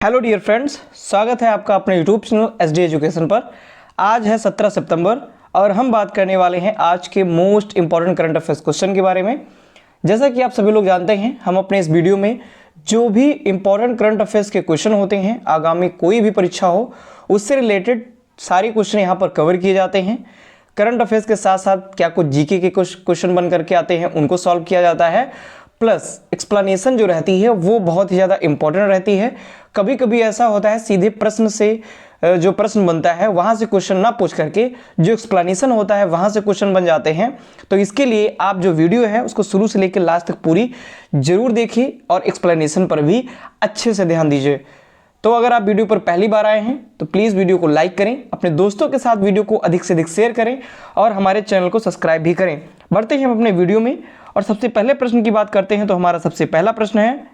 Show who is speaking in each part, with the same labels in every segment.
Speaker 1: Hello dear friends, स्वागत है आपका अपने यूट्यूब चैनल एसडी एजुकेशन पर। आज है 17 सितंबर और हम बात करने वाले हैं आज के most important current affairs question के बारे में। जैसा कि आप सभी लोग जानते हैं, हम अपने इस वीडियो में जो भी इंपॉर्टेंट करंट अफेयर्स के क्वेश्चन होते हैं, आगामी कोई भी परीक्षा हो उससे रिलेटेड सारे क्वेश्चन यहाँ पर कवर किए जाते हैं। करंट अफेयर्स के साथ साथ क्या कुछ जीके के क्वेश्चन बन करके आते हैं उनको सॉल्व किया जाता है, प्लस एक्सप्लेनेशन जो रहती है वो बहुत ही ज़्यादा इंपॉर्टेंट रहती है। कभी कभी ऐसा होता है सीधे प्रश्न से जो प्रश्न बनता है वहाँ से क्वेश्चन ना पूछ करके जो एक्सप्लेनेशन होता है वहाँ से क्वेश्चन बन जाते हैं। तो इसके लिए आप जो वीडियो है उसको शुरू से लेकर लास्ट तक पूरी जरूर देखिए और एक्सप्लेनेशन पर भी अच्छे से ध्यान दीजिए। तो अगर आप वीडियो पर पहली बार आए हैं तो प्लीज़ वीडियो को लाइक करें, अपने दोस्तों के साथ वीडियो को अधिक से अधिक शेयर करें और हमारे चैनल को सब्सक्राइब भी करें। बढ़ते हैं हम अपने वीडियो में और सबसे पहले प्रश्न की बात करते हैं। तो हमारा सबसे पहला प्रश्न है,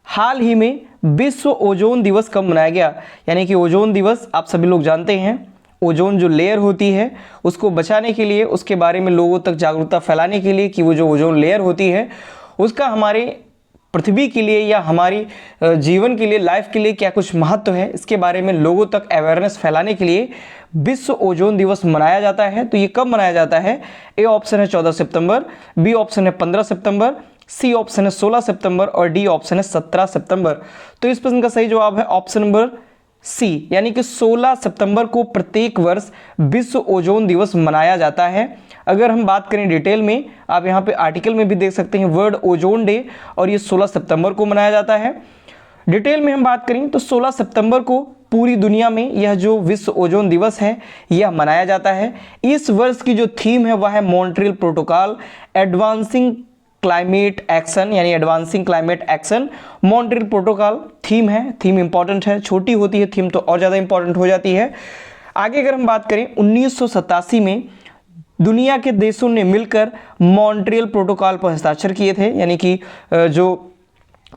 Speaker 1: हाल ही में विश्व ओजोन दिवस कब मनाया गया? यानी कि ओजोन दिवस आप सभी लोग जानते हैं, ओजोन जो लेयर होती है उसको बचाने के लिए, उसके बारे में लोगों तक जागरूकता फैलाने के लिए कि वो जो ओजोन लेयर होती है उसका हमारे पृथ्वी के लिए या हमारी जीवन के लिए, लाइफ के लिए क्या कुछ महत्व है, इसके बारे में लोगों तक अवेयरनेस फैलाने के लिए विश्व ओजोन दिवस मनाया जाता है। तो ये कब मनाया जाता है? ए ऑप्शन है 14 सितंबर, बी ऑप्शन है 15 सितंबर, सी ऑप्शन है 16 सितंबर और डी ऑप्शन है 17 सितंबर। तो इस प्रश्न का सही जवाब है ऑप्शन नंबर सी, यानी कि 16 सितंबर को प्रत्येक वर्ष विश्व ओजोन दिवस मनाया जाता है। अगर हम बात करें डिटेल में, आप यहाँ पे आर्टिकल में भी देख सकते हैं वर्ल्ड ओजोन डे, और ये 16 सितंबर को मनाया जाता है। डिटेल में हम बात करें तो 16 सितंबर को पूरी दुनिया में यह जो विश्व ओजोन दिवस है यह मनाया जाता है। इस वर्ष की जो थीम है वह है Montreal protocol advancing climate action, यानी advancing climate action Montreal protocol theme है। थीम इंपॉर्टेंट है, छोटी होती है थीम तो और ज़्यादा इंपॉर्टेंट हो जाती है। आगे अगर हम बात करें 1987 में दुनिया के देशों ने मिलकर मॉन्ट्रियल प्रोटोकॉल पर हस्ताक्षर किए थे, यानी कि जो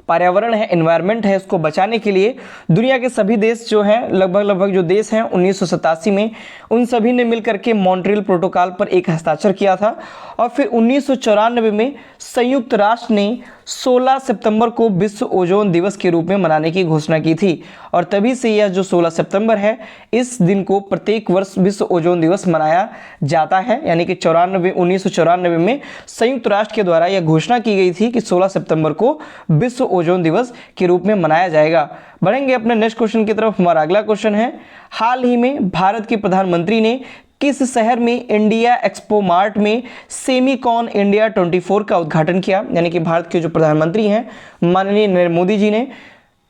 Speaker 1: पर्यावरण है, एनवायरनमेंट है, उसको बचाने के लिए दुनिया के सभी देश जो हैं, लगभग जो देश हैं 1987 में, उन सभी ने मिलकर के मॉन्ट्रियल प्रोटोकॉल पर एक हस्ताक्षर किया था। और फिर 1994 में संयुक्त राष्ट्र ने 16 सितंबर को विश्व ओजोन दिवस के रूप में मनाने की घोषणा की थी, और तभी से यह जो 16 सितंबर है इस दिन को प्रत्येक वर्ष विश्व ओजोन दिवस मनाया जाता है। यानी कि 1994 में संयुक्त राष्ट्र के द्वारा यह घोषणा की गई थी कि 16 सितंबर को विश्व ओजोन दिवस के रूप में मनाया जाएगा। बढ़ेंगे अपने नेक्स्ट क्वेश्चन की तरफ। हमारा अगला क्वेश्चन है, हाल ही में भारत के प्रधानमंत्री ने किस शहर में इंडिया एक्सपो मार्ट में सेमीकॉन इंडिया 24 का उद्घाटन किया? यानी कि भारत के जो प्रधानमंत्री हैं माननीय नरेंद्र मोदी जी ने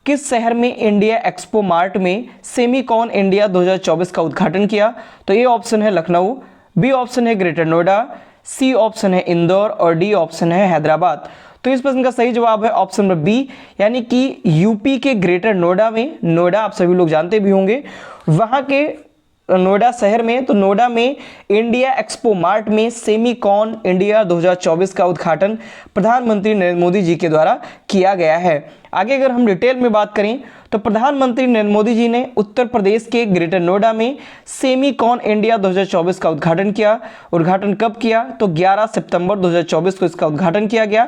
Speaker 1: किस शहर में इंडिया एक्सपो मार्ट में सेमीकॉन इंडिया 2024 का उद्घाटन किया? तो ए ऑप्शन है लखनऊ, बी ऑप्शन है ग्रेटर नोएडा, सी ऑप्शन है इंदौर और डी ऑप्शन है हैदराबाद। तो इस प्रश्न का सही जवाब है ऑप्शन नंबर बी, यानी कि यूपी के ग्रेटर नोएडा में, नोएडा आप सभी लोग जानते भी होंगे, वहाँ के नोएडा शहर में, तो नोएडा में इंडिया एक्सपो मार्ट में सेमीकॉन इंडिया 2024 का उद्घाटन प्रधानमंत्री नरेंद्र मोदी जी के द्वारा किया गया है। आगे अगर हम डिटेल में बात करें तो प्रधानमंत्री नरेंद्र मोदी जी ने उत्तर प्रदेश के ग्रेटर नोएडा में सेमीकॉन इंडिया 2024 का उद्घाटन किया। उद्घाटन कब किया? तो 11 सितंबर 2024 को इसका उद्घाटन किया गया।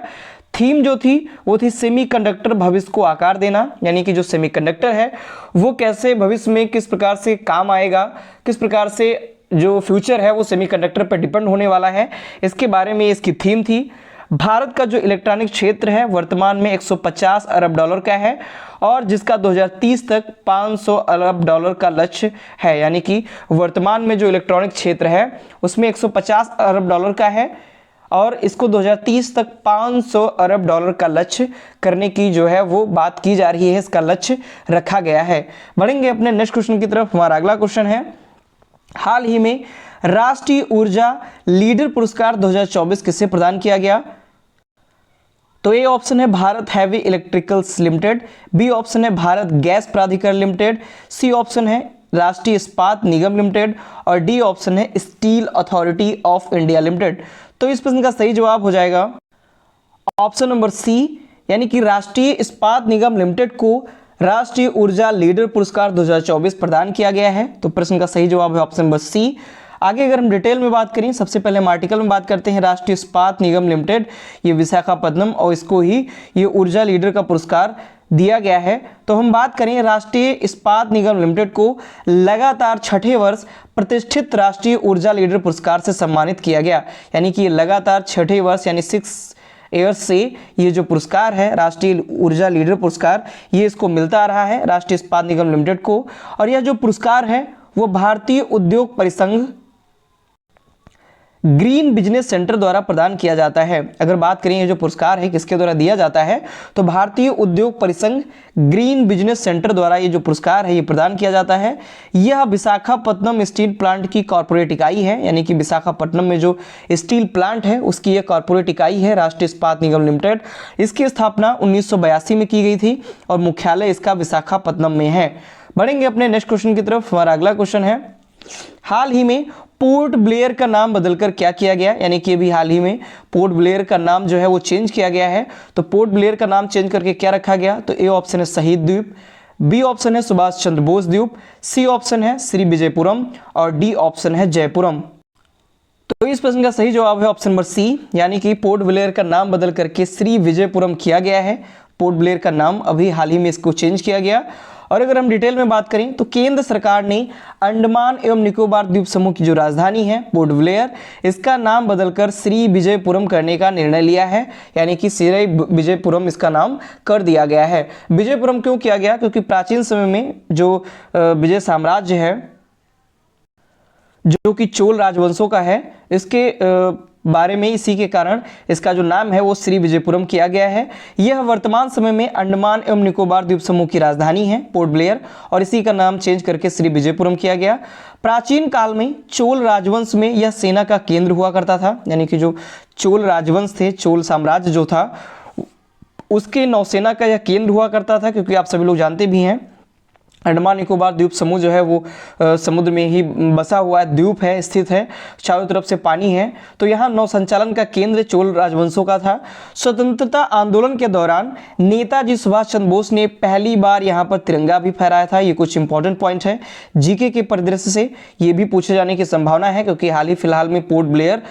Speaker 1: थीम जो थी वो थी सेमीकंडक्टर भविष्य को आकार देना, यानी कि जो सेमीकंडक्टर है वो कैसे भविष्य में किस प्रकार से काम आएगा, किस प्रकार से जो फ्यूचर है वो सेमीकंडक्टर पर डिपेंड होने वाला है, इसके बारे में इसकी थीम थी। भारत का जो इलेक्ट्रॉनिक क्षेत्र है वर्तमान में 150 अरब डॉलर का है और जिसका 2030 तक 500 अरब डॉलर का लक्ष्य है। यानी कि वर्तमान में जो इलेक्ट्रॉनिक क्षेत्र है उसमें 150 अरब डॉलर का है और इसको 2030 तक 500 अरब डॉलर का लक्ष्य करने की जो है वो बात की जा रही है, इसका लक्ष्य रखा गया है। बढ़ेंगे अपने नेक्स्ट क्वेश्चन की तरफ। हमारा अगला क्वेश्चन है, हाल ही में राष्ट्रीय ऊर्जा लीडर पुरस्कार 2024 किसे प्रदान किया गया? तो ए ऑप्शन है Bharat Heavy Electricals Limited, B option है भारत गैस प्राधिकरण लिमिटेड, सी ऑप्शन है राष्ट्रीय इस्पात निगम लिमिटेड और डी ऑप्शन है Steel Authority of India Limited. तो इस प्रश्न का सही जवाब हो जाएगा ऑप्शन नंबर सी, यानी कि राष्ट्रीय इस्पात निगम लिमिटेड को राष्ट्रीय ऊर्जा लीडर पुरस्कार 2024 प्रदान किया गया है। तो प्रश्न का सही जवाब है ऑप्शन नंबर सी। आगे अगर हम डिटेल में बात करें, सबसे पहले हम आर्टिकल में बात करते हैं राष्ट्रीय इस्पात निगम लिमिटेड, ये विशाखापत्तनम, और इसको ही ये ऊर्जा लीडर का पुरस्कार दिया गया है। तो हम बात करें राष्ट्रीय इस्पात निगम लिमिटेड को लगातार छठे वर्ष प्रतिष्ठित राष्ट्रीय ऊर्जा लीडर पुरस्कार से सम्मानित किया गया, यानी कि लगातार छठे वर्ष यानी 6 ईयर्स से ये जो पुरस्कार है राष्ट्रीय ऊर्जा लीडर पुरस्कार, ये इसको मिलता आ रहा है राष्ट्रीय इस्पात निगम लिमिटेड को। और यह जो पुरस्कार है वो भारतीय उद्योग परिसंघ ग्रीन बिजनेस सेंटर द्वारा प्रदान किया जाता है। अगर बात करें ये जो पुरस्कार है किसके द्वारा दिया जाता है, तो भारतीय उद्योग परिसंघ ग्रीन बिजनेस सेंटर द्वारा ये जो पुरस्कार है ये प्रदान किया जाता है। यह विशाखापत्तनम स्टील प्लांट की कॉर्पोरेट इकाई है, यानी कि विशाखापट्टनम में जो स्टील प्लांट है उसकी यह कॉर्पोरेट इकाई है राष्ट्रीय इस्पात निगम लिमिटेड। इसकी स्थापना 1982 में की गई थी और मुख्यालय इसका विशाखापट्टनम में है। बढ़ेंगे अपने नेक्स्ट क्वेश्चन की तरफ। हमारा अगला क्वेश्चन है, हाल ही में पोर्ट ब्लेयर का नाम बदलकर क्या किया गया, यानी कि अभी हाल ही में पोर्ट ब्लेयर का नाम जो है वो चेंज किया गया है। तो पोर्ट ब्लेयर का नाम चेंज करके क्या रखा गया, तो ए ऑप्शन है शहीद द्वीप, बी ऑप्शन है सुभाष चंद्र बोस द्वीप, सी ऑप्शन है श्री विजयपुरम और डी ऑप्शन है जयपुरम। तो इस प्रश्न का सही जवाब है ऑप्शन नंबर सी, यानी कि पोर्ट ब्लेयर का नाम बदल करके श्री विजयपुरम किया गया है। पोर्ट ब्लेयर का नाम अभी हाल ही में इसको चेंज किया गया। और अगर हम डिटेल में बात करें तो केंद्र सरकार ने अंडमान एवं निकोबार द्वीप समूह की जो राजधानी है पोर्ट ब्लेयर, इसका नाम बदलकर श्री विजयपुरम करने का निर्णय लिया है, यानी कि श्री विजयपुरम इसका नाम कर दिया गया है। विजयपुरम क्यों किया गया, क्योंकि प्राचीन समय में जो विजय साम्राज्य है जो कि चोल राजवंशों का है, इसके बारे में इसी के कारण इसका जो नाम है वो श्री विजयपुरम किया गया है। यह वर्तमान समय में अंडमान एवं निकोबार द्वीप समूह की राजधानी है पोर्ट ब्लेयर, और इसी का नाम चेंज करके श्री विजयपुरम किया गया। प्राचीन काल में चोल राजवंश में यह सेना का केंद्र हुआ करता था, यानी कि जो चोल राजवंश थे, चोल साम्राज्य जो था उसके नौसेना का यह केंद्र हुआ करता था, क्योंकि आप सभी लोग जानते भी हैं अंडमान निकोबार द्वीप समूह जो है वो समुद्र में ही बसा हुआ है, द्वीप है, स्थित है, चारों तरफ से पानी है। तो यहाँ नौ संचालन का केंद्र चोल राजवंशों का था। स्वतंत्रता आंदोलन के दौरान नेताजी सुभाष चंद्र बोस ने पहली बार यहाँ पर तिरंगा भी फहराया था। ये कुछ इंपॉर्टेंट पॉइंट है, जीके के परिदृश्य से ये भी पूछे जाने की संभावना है, क्योंकि हाल ही फिलहाल में पोर्ट ब्लेयर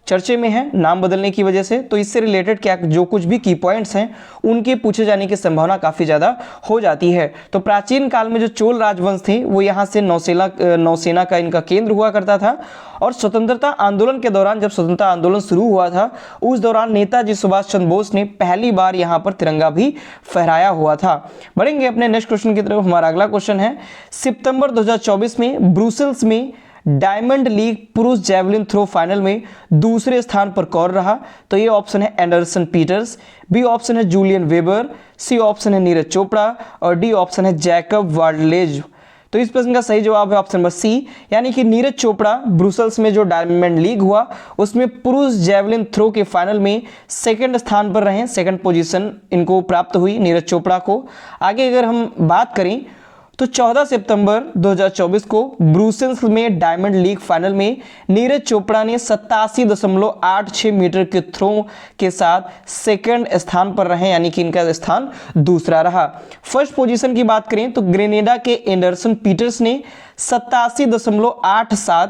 Speaker 1: चर्चे में है नाम बदलने की वजह से। तो इससे रिलेटेड क्या जो कुछ भी की पॉइंट्स हैं उनके पूछे जाने की संभावना काफ़ी ज़्यादा हो जाती है। तो प्राचीन काल में जो चोल राजवंश थे वो यहाँ से नौसेना का इनका केंद्र हुआ करता था। और स्वतंत्रता आंदोलन के दौरान, जब स्वतंत्रता आंदोलन शुरू हुआ था उस दौरान नेताजी सुभाष चंद्र बोस ने पहली बार यहाँ पर तिरंगा भी फहराया हुआ था। बढ़ेंगे अपने नेक्स्ट क्वेश्चन की तरफ। हमारा अगला क्वेश्चन है, सितंबर 2024 में ब्रुसेल्स में डायमंड लीग पुरुष जैवलिन थ्रो फाइनल में दूसरे स्थान पर कौन रहा, तो ये ऑप्शन है एंडरसन पीटर्स, बी ऑप्शन है जूलियन वेबर, सी ऑप्शन है नीरज चोपड़ा और डी ऑप्शन है जैकब वार्डलेज। तो इस प्रश्न का सही जवाब है ऑप्शन नंबर सी, यानी कि नीरज चोपड़ा ब्रुसेल्स में जो डायमंड लीग हुआ उसमें पुरुष जैवलिन थ्रो के फाइनल में सेकंड स्थान पर रहे, सेकंड पोजीशन इनको प्राप्त हुई नीरज चोपड़ा को। आगे अगर हम बात करें तो 14 सितंबर 2024 को ब्रुसेल्स में डायमंड लीग फाइनल में नीरज चोपड़ा ने 87.86 मीटर के थ्रो के साथ सेकंड स्थान पर रहे, यानी कि इनका स्थान दूसरा रहा। फर्स्ट पोजीशन की बात करें तो ग्रेनेडा के एंडरसन पीटर्स ने 87.87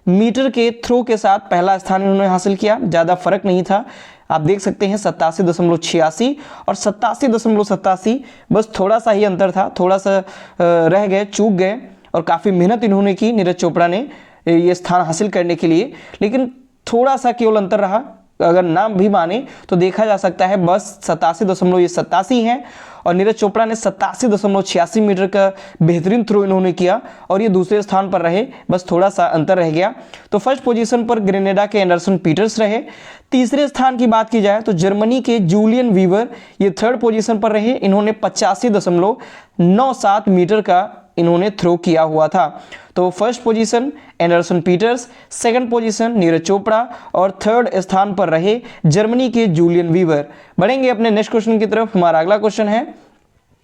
Speaker 1: मीटर के थ्रो के साथ पहला स्थान इन्होंने हासिल किया, ज़्यादा फर्क नहीं था। आप देख सकते हैं 87.86 और 87.87, बस थोड़ा सा ही अंतर था, थोड़ा सा रह गए, चूक गए, और काफ़ी मेहनत इन्होंने की नीरज चोपड़ा ने ये स्थान हासिल करने के लिए, लेकिन थोड़ा सा केवल अंतर रहा। अगर नाम भी माने तो देखा जा सकता है बस 87.87 है और नीरज चोपड़ा ने 87.86 मीटर का बेहतरीन थ्रो इन्होंने किया और ये दूसरे स्थान पर रहे, बस थोड़ा सा अंतर रह गया। तो फर्स्ट पोजीशन पर ग्रेनेडा के एंडरसन पीटर्स रहे। तीसरे स्थान की बात की जाए तो जर्मनी के जूलियन वीवर ये थर्ड पोजीशन पर रहे, इन्होंने 85.97 मीटर का इन्होंने थ्रो किया हुआ था। तो first position Anderson Peters, second position Neeraj Chopra और थर्ड स्थान पर रहे जर्मनी के जूलियन वीवर। बढ़ेंगे अपने नेक्स्ट क्वेश्चन की तरफ। हमारा अगला क्वेश्चन है,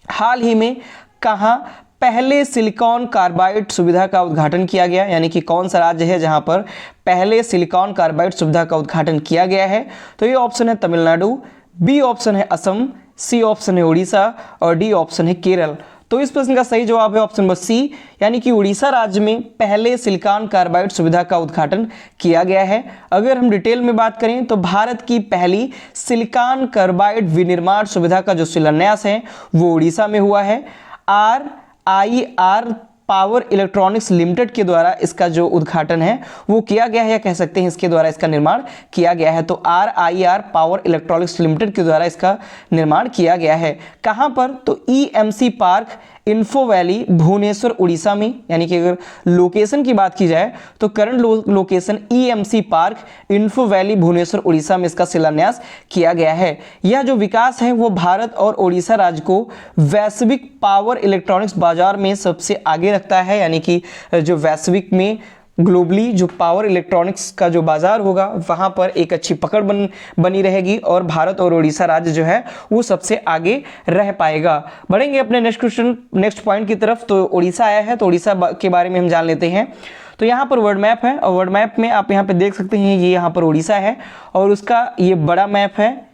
Speaker 1: हाल ही में कहां पहले सिलिकॉन कार्बाइड सुविधा का उद्घाटन किया गया, यानी कि कौन सा राज्य है जहां पर पहले सिलिकॉन कार्बाइड सुविधा का उद्घाटन किया गया है, तो ये ऑप्शन है तमिलनाडु, बी ऑप्शन है असम, सी ऑप्शन है उड़ीसा और डी ऑप्शन है केरल। तो इस प्रश्न का सही जवाब है ऑप्शन नंबर सी, यानी कि उड़ीसा राज्य में पहले सिलिकॉन कार्बाइड सुविधा का उद्घाटन किया गया है। अगर हम डिटेल में बात करें तो भारत की पहली सिलिकॉन कार्बाइड विनिर्माण सुविधा का जो शिलान्यास है वो उड़ीसा में हुआ है। RIR पावर इलेक्ट्रॉनिक्स लिमिटेड के द्वारा इसका जो उद्घाटन है वो किया गया है, या कह सकते हैं इसके द्वारा इसका निर्माण किया गया है। तो RIR पावर इलेक्ट्रॉनिक्स लिमिटेड के द्वारा इसका निर्माण किया गया है। कहां पर? तो EMC Park Info Valley Bhubaneswar Orissa में, यानी कि अगर लोकेशन की बात की जाए तो current location EMC Park Info Valley Bhubaneswar Orissa में इसका शिलान्यास किया गया है। यह जो विकास है वो भारत और उड़ीसा राज्य को वैश्विक पावर इलेक्ट्रॉनिक्स बाजार में सबसे आगे रखता है, यानी कि जो वैश्विक में ग्लोबली जो पावर इलेक्ट्रॉनिक्स का जो बाजार होगा वहां पर एक अच्छी पकड़ बनी रहेगी और भारत और उड़ीसा राज्य जो है वो सबसे आगे रह पाएगा। बढ़ेंगे अपने नेक्स्ट पॉइंट की तरफ। तो उड़ीसा आया है तो उड़ीसा के बारे में हम जान लेते हैं। तो यहाँ पर वर्ल्ड मैप है और वर्ल्ड मैप में आप यहाँ पे देख सकते हैं ये यहाँ पर उड़ीसा है और उसका ये बड़ा मैप है,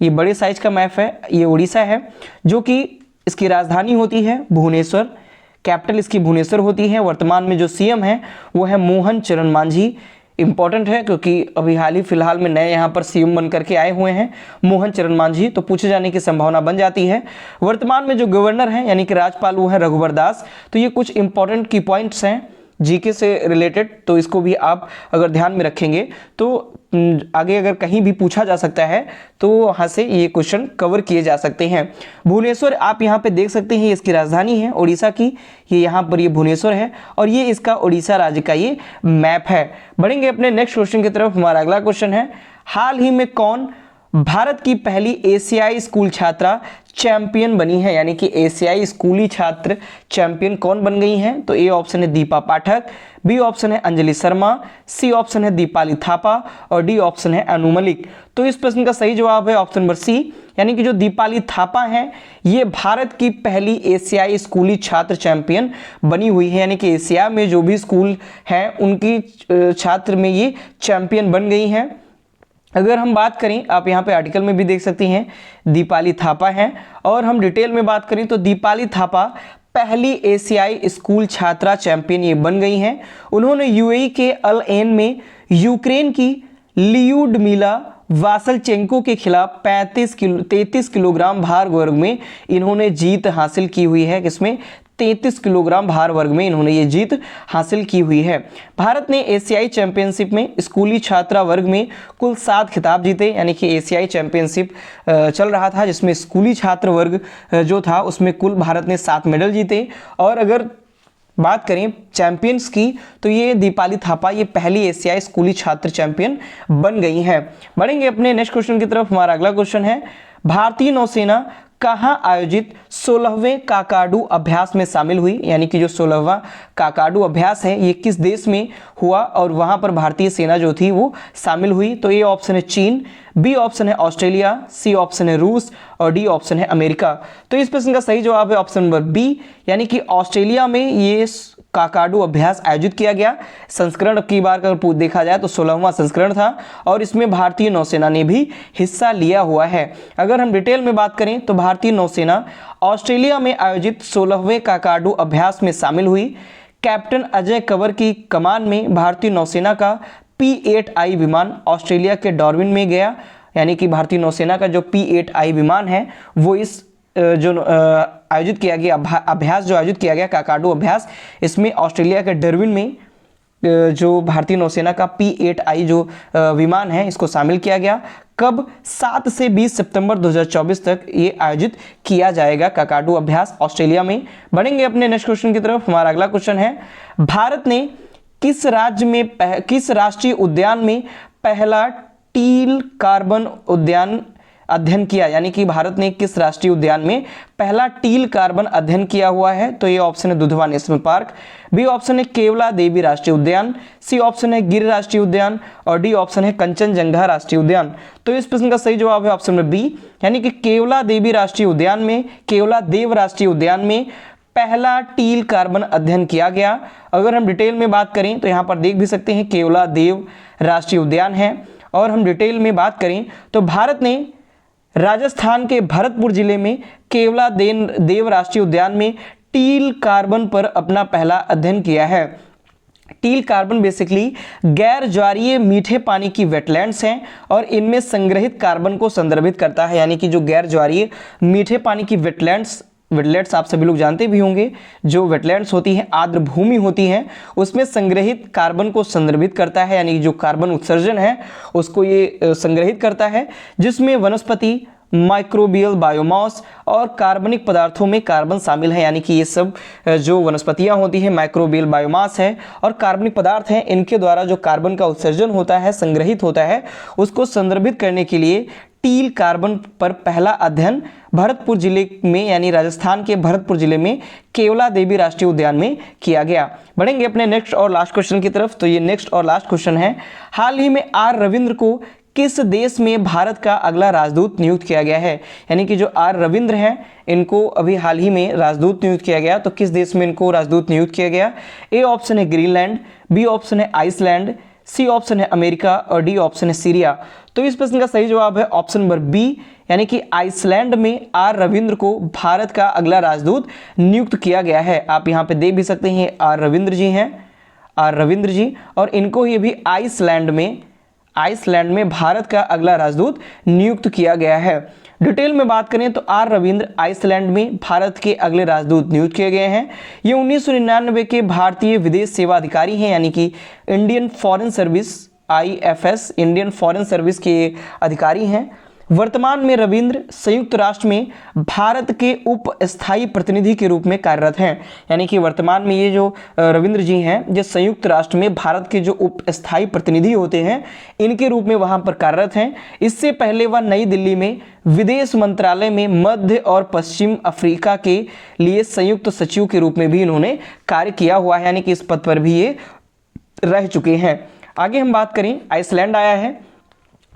Speaker 1: ये बड़े साइज का मैप है, ये उड़ीसा है जो कि इसकी राजधानी होती है भुवनेश्वर, कैपिटल इसकी भुवनेश्वर होती है। वर्तमान में जो CM है वो है मोहन चरण मांझी। इंपॉर्टेंट है क्योंकि अभी हाल ही फिलहाल में नए यहाँ पर CM बन करके आए हुए हैं मोहन चरण मांझी, तो पूछे जाने की संभावना बन जाती है। वर्तमान में जो गवर्नर हैं यानी कि राज्यपाल वो है रघुवर दास। तो ये कुछ इंपॉर्टेंट की पॉइंट्स हैं जीके से रिलेटेड, तो इसको भी आप अगर ध्यान में रखेंगे तो आगे अगर कहीं भी पूछा जा सकता है तो वहाँ से ये क्वेश्चन कवर किए जा सकते हैं। भुवनेश्वर आप यहाँ पे देख सकते हैं, इसकी राजधानी है उड़ीसा की, ये यहाँ पर ये भुवनेश्वर है और ये इसका उड़ीसा राज्य का ये मैप है। बढ़ेंगे अपने नेक्स्ट क्वेश्चन की तरफ। हमारा अगला क्वेश्चन है, हाल ही में कौन भारत की पहली एशियाई स्कूल छात्रा चैंपियन बनी है, यानी कि एशियाई स्कूली छात्र चैंपियन कौन बन गई हैं? तो ए ऑप्शन है दीपा पाठक, बी ऑप्शन है अंजलि शर्मा, सी ऑप्शन है दीपाली थापा और डी ऑप्शन है अनु मलिक। तो इस प्रश्न का सही जवाब है ऑप्शन नंबर सी, यानी कि जो दीपाली थापा हैं ये भारत की पहली एशियाई स्कूली छात्र चैंपियन बनी हुई है, यानी कि एशिया में जो भी स्कूल हैं उनकी छात्र में ये चैंपियन बन गई हैं। अगर हम बात करें, आप यहाँ पे आर्टिकल में भी देख सकते हैं दीपाली थापा हैं, और हम डिटेल में बात करें तो दीपाली थापा पहली एशियाई स्कूल छात्रा चैंपियन ये बन गई हैं। उन्होंने यूएई के अल एन में यूक्रेन की लियुडमिला वासलचेंको के खिलाफ 33 किलोग्राम भार वर्ग में इन्होंने जीत हासिल की हुई है। किसमें? 33 किलोग्राम भार वर्ग में इन्होंने ये जीत हासिल की हुई है। भारत ने एशियाई चैंपियनशिप में स्कूली छात्रा वर्ग में कुल 7 खिताब जीते, यानी कि एशियाई चैंपियनशिप चल रहा था जिसमें स्कूली छात्र वर्ग जो था उसमें कुल भारत ने 7 मेडल जीते। और अगर बात करें चैंपियंस की तो ये दीपाली थापा ये पहली एशियाई स्कूली छात्र चैंपियन बन गई हैं। बढ़ेंगे अपने नेक्स्ट क्वेश्चन की तरफ। हमारा अगला क्वेश्चन है, भारतीय नौसेना कहां आयोजित 16वें काकाडू अभ्यास में शामिल हुई, यानी कि जो 16वां काकाडू अभ्यास है ये किस देश में हुआ और वहां पर भारतीय सेना जो थी वो शामिल हुई? तो ए ऑप्शन है चीन, बी ऑप्शन है ऑस्ट्रेलिया, सी ऑप्शन है रूस और डी ऑप्शन है अमेरिका। तो इस प्रश्न का सही जवाब है ऑप्शन नंबर बी, यानी कि ऑस्ट्रेलिया में ये काकाडू अभ्यास आयोजित किया गया। संस्करण की बार अगर देखा जाए तो 16वां संस्करण था और इसमें भारतीय नौसेना ने भी हिस्सा लिया हुआ है। अगर हम डिटेल में बात करें तो भारतीय नौसेना ऑस्ट्रेलिया में आयोजित 16वें काकाडू अभ्यास में शामिल हुई। कैप्टन अजय कंवर की कमान में भारतीय नौसेना का P-8I विमान ऑस्ट्रेलिया के डार्विन में गया, यानी कि भारतीय नौसेना का जो P-8I विमान है वो इस जो आयोजित किया गया अभ्यास जो आयोजित किया गया काकाडू अभ्यास, इसमें ऑस्ट्रेलिया के डार्विन में जो भारतीय नौसेना का P-8I जो विमान है इसको शामिल किया गया। कब? 7 से 20 सितंबर 2024 तक ये आयोजित किया जाएगा काकाडू अभ्यास ऑस्ट्रेलिया में। बढ़ेंगे अपने नेक्स्ट क्वेश्चन की तरफ। हमारा अगला क्वेश्चन है, भारत ने किस राष्ट्रीय उद्यान में पहला टील कार्बन उद्यान अध्ययन किया, यानी कि भारत ने किस राष्ट्रीय उद्यान में पहला टील कार्बन अध्ययन किया हुआ है? तो ये ऑप्शन है Dudhwa National Park, B option है केवला देवी राष्ट्रीय उद्यान, सी ऑप्शन है गिर राष्ट्रीय उद्यान और डी ऑप्शन है कंचनजंगा राष्ट्रीय उद्यान। तो इस प्रश्न का सही जवाब है ऑप्शन नंबर बी, यानी कि केवला देवी राष्ट्रीय उद्यान में, केवला देव राष्ट्रीय उद्यान में पहला टील कार्बन अध्ययन किया गया। अगर हम डिटेल में बात करें तो यहाँ पर देख भी सकते हैं केवला देव राष्ट्रीय उद्यान है। और हम डिटेल में बात करें तो भारत ने राजस्थान के भरतपुर जिले में केवला देव राष्ट्रीय उद्यान में टील कार्बन पर अपना पहला अध्ययन किया है। टील कार्बन बेसिकली गैर ज्वारीय मीठे पानी की वेटलैंड्स हैं और इनमें संग्रहित कार्बन को संदर्भित करता है, यानी कि जो गैर ज्वारीय मीठे पानी की वेटलैंड्स आप सभी लोग जानते भी होंगे, जो वेटलैंड्स होती हैं, आर्द्र भूमि होती हैं, उसमें संग्रहित कार्बन को संदर्भित करता है, यानी कि जो कार्बन उत्सर्जन है उसको ये संग्रहित करता है, जिसमें वनस्पति, माइक्रोबियल बायोमास और कार्बनिक पदार्थों में कार्बन शामिल है, यानी कि ये सब जो वनस्पतियां होती हैं, माइक्रोबियल बायोमास है और कार्बनिक पदार्थ हैं, इनके द्वारा जो कार्बन का उत्सर्जन होता है, संग्रहित होता है, उसको संदर्भित करने के लिए टील कार्बन पर पहला अध्ययन भरतपुर जिले में, यानी राजस्थान के भरतपुर जिले में केवला देवी राष्ट्रीय उद्यान में किया गया। बढ़ेंगे अपने नेक्स्ट और लास्ट क्वेश्चन की तरफ। तो ये नेक्स्ट और लास्ट क्वेश्चन है, हाल ही में आर रविंद्र को किस देश में भारत का अगला राजदूत नियुक्त किया गया है? यानी कि जो आर रविंद्र हैं, इनको अभी हाल ही में राजदूत नियुक्त किया गया, तो किस देश में इनको राजदूत नियुक्त किया गया? ए ऑप्शन है ग्रीनलैंड, बी ऑप्शन है आइसलैंड, सी ऑप्शन है अमेरिका और डी ऑप्शन है सीरिया। तो इस प्रश्न का सही जवाब है ऑप्शन नंबर बी, यानी कि आइसलैंड में आर रविंद्र को भारत का अगला राजदूत नियुक्त किया गया है। आप यहाँ पे देख भी सकते हैं, आर रविंद्र जी हैं, आर रविंद्र जी, और इनको ये भी आइसलैंड में भारत का अगला राजदूत नियुक्त किया गया है। डिटेल में बात करें तो आर रविंद्र आइसलैंड में भारत के अगले राजदूत नियुक्त किए गए हैं। ये 1999 के भारतीय विदेश सेवा अधिकारी हैं, यानी कि Indian foreign service IFS, Indian foreign service के अधिकारी हैं। वर्तमान में रविंद्र संयुक्त राष्ट्र में भारत के उप स्थायी प्रतिनिधि के रूप में कार्यरत हैं, यानी कि वर्तमान में ये जो रविंद्र जी हैं, जो संयुक्त राष्ट्र में भारत के जो उप स्थायी प्रतिनिधि होते हैं, इनके रूप में वहां पर कार्यरत हैं। इससे पहले वह नई दिल्ली में विदेश मंत्रालय में मध्य और पश्चिम अफ्रीका के लिए संयुक्त सचिव के रूप में भी इन्होंने कार्य किया हुआ है, यानी कि इस पद पर भी ये रह चुके हैं। आगे हम बात करें, आइसलैंड आया है,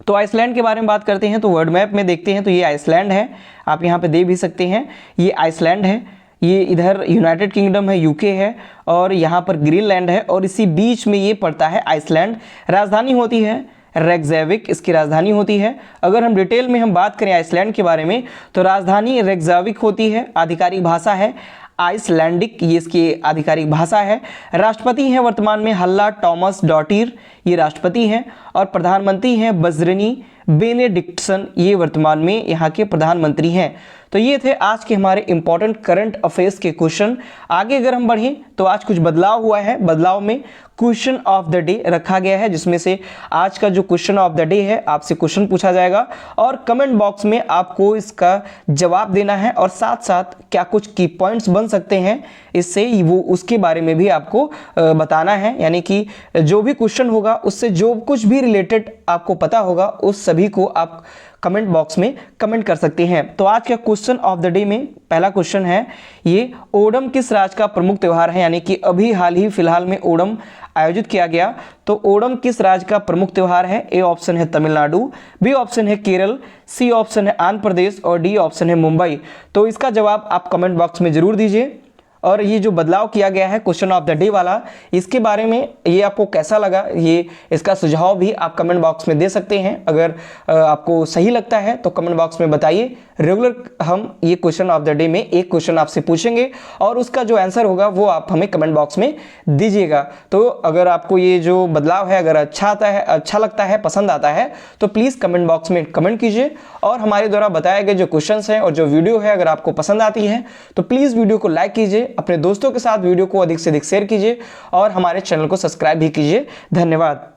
Speaker 1: तो आइसलैंड के बारे में बात करते हैं। तो वर्ल्ड मैप में देखते हैं तो ये आइसलैंड है, आप यहाँ पे देख भी सकते हैं, ये आइसलैंड है, ये इधर यूनाइटेड किंगडम है, यूके है, और यहाँ पर ग्रीनलैंड है, और इसी बीच में ये पड़ता है आइसलैंड। राजधानी होती है रेक्सैविक, इसकी राजधानी होती है। अगर हम डिटेल में हम बात करें आइसलैंड के बारे में, तो राजधानी रेक्सैविक होती है, आधिकारिक भाषा है आइसलैंडिक, ये इसकी आधिकारिक भाषा है। राष्ट्रपति हैं वर्तमान में हल्ला टॉमस डॉटिर, ये राष्ट्रपति हैं, और प्रधानमंत्री हैं बजरनी बेनेडिक्टसन, ये वर्तमान में यहाँ के प्रधानमंत्री हैं। तो ये थे आज के हमारे इंपॉर्टेंट करंट अफेयर्स के क्वेश्चन। आगे अगर हम बढ़ें तो आज कुछ बदलाव हुआ है, बदलाव में क्वेश्चन ऑफ द डे रखा गया है, जिसमें से आज का जो क्वेश्चन ऑफ द डे है, आपसे क्वेश्चन पूछा जाएगा और कमेंट बॉक्स में आपको इसका जवाब देना है, और साथ साथ क्या कुछ की पॉइंट्स बन सकते हैं इससे, वो उसके बारे में भी आपको बताना है। यानी कि जो भी क्वेश्चन होगा उससे जो कुछ भी रिलेटेड आपको पता होगा, उस सभी को आप कमेंट बॉक्स में कमेंट कर सकते हैं। तो आज का क्वेश्चन ऑफ द डे में पहला क्वेश्चन है, ये ओणम किस राज्य का प्रमुख त्यौहार है? यानी कि अभी हाल ही फिलहाल में ओणम आयोजित किया गया, तो ओणम किस राज्य का प्रमुख त्यौहार है? ए ऑप्शन है तमिलनाडु, बी ऑप्शन है केरल, सी ऑप्शन है आंध्र प्रदेश और डी ऑप्शन है मुंबई। तो इसका जवाब आप कमेंट बॉक्स में जरूर दीजिए। और ये जो बदलाव किया गया है क्वेश्चन ऑफ द डे वाला, इसके बारे में ये आपको कैसा लगा, ये इसका सुझाव भी आप कमेंट बॉक्स में दे सकते हैं। अगर आपको सही लगता है तो कमेंट बॉक्स में बताइए। रेगुलर हम ये क्वेश्चन ऑफ द डे में एक क्वेश्चन आपसे पूछेंगे और उसका जो आंसर होगा वो आप हमें कमेंट बॉक्स में दीजिएगा। तो अगर आपको ये जो बदलाव है अगर अच्छा लगता है, पसंद आता है, तो प्लीज़ कमेंट बॉक्स में कमेंट कीजिए। और हमारे द्वारा बताए गए जो क्वेश्चंस हैं और जो वीडियो है अगर आपको पसंद आती है तो प्लीज़ वीडियो को लाइक कीजिए, अपने दोस्तों के साथ वीडियो को अधिक से अधिक शेयर कीजिए और हमारे चैनल को सब्सक्राइब भी कीजिए। धन्यवाद।